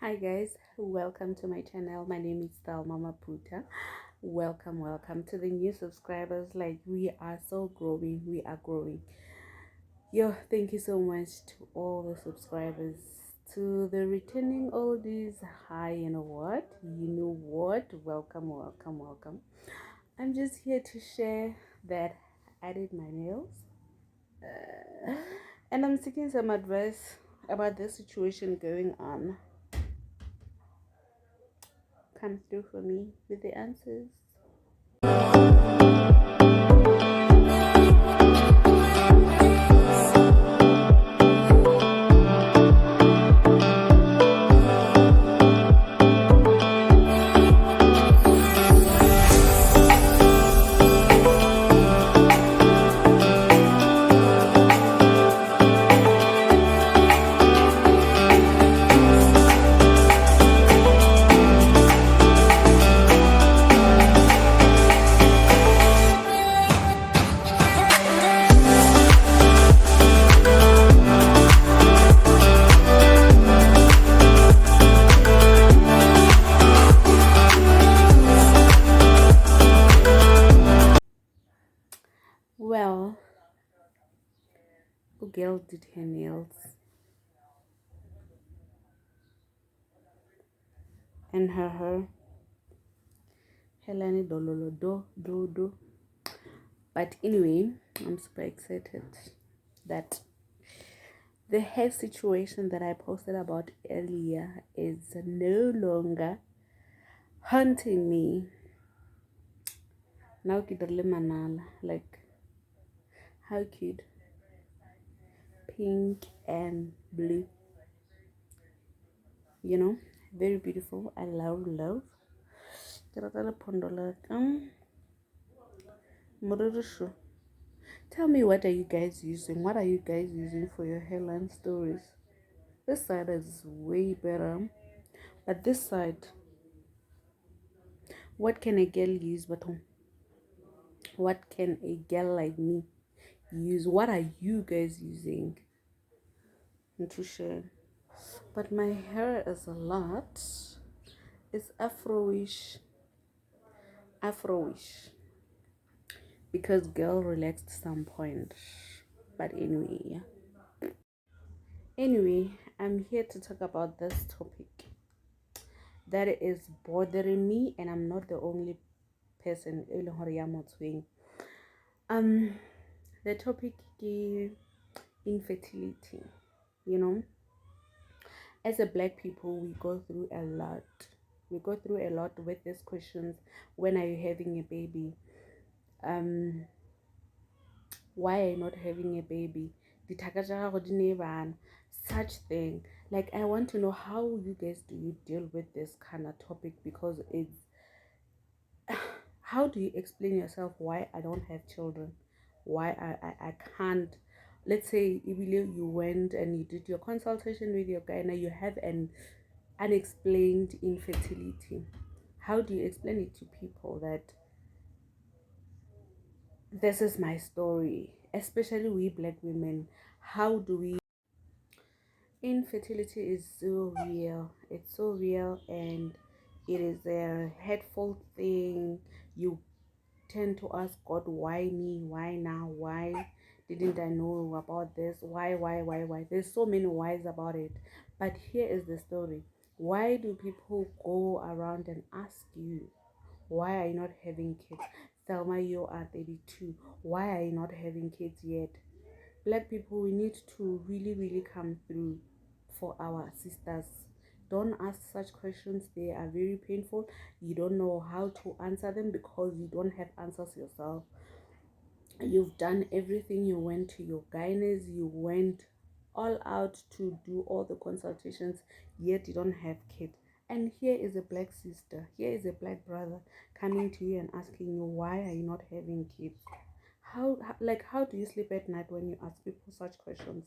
Hi guys, welcome to my channel. My name is Mama Puta. Welcome to the new subscribers. Like, we are so growing, we are growing. Yo, thank you so much to all the subscribers, to the returning oldies. Hi, you know what, welcome. I'm just here to share that I did my nails, and I'm seeking some advice about the situation going on. Come through for me with the answers. Well, a girl did her nails, and her hair. Hairline do. But anyway, I'm super excited that the hair situation that I posted about earlier is no longer haunting me. Now kidale manala, like how cute, pink and blue. Very beautiful. I love. Mururushu. Tell me, what are you guys using? What are you guys using for your hairline stories? This side is way better, but this side, what can a girl use? But what can a girl like me use? What are you guys using? To share. But my hair is a lot. It's afroish, because girl relaxed some point. But anyway, I'm here to talk about this topic that is bothering me, and I'm not the only person. The topic is infertility. You know, as a black people, we go through a lot. We go through a lot with these questions. When are you having a baby? Why are you not having a baby? Such thing. Like, I want to know, how you guys do you deal with this kind of topic, because it's how do you explain yourself why I don't have children, why I can't. Let's say you went and you did your consultation with your guy, and you have an unexplained infertility. How do you explain it to people that this is my story, especially we black women? How do we Infertility is so real. It's so real, and it is a hateful thing. You tend to ask God, why me? Why now? Why didn't I know about this? Why? There's so many whys about it. But here is the story. Why do people go around and ask you, why are you not having kids? Thelma, you are 32. Why are you not having kids yet? Black people, we need to really come through for our sisters. Don't ask such questions. They are very painful. You don't know how to answer them because you don't have answers yourself. You've done everything. You went to your gynaes, you went all out to do all the consultations, yet you don't have kids. And here is a black sister, here is a black brother coming to you and asking you, why are you not having kids? How do you sleep at night when you ask people such questions?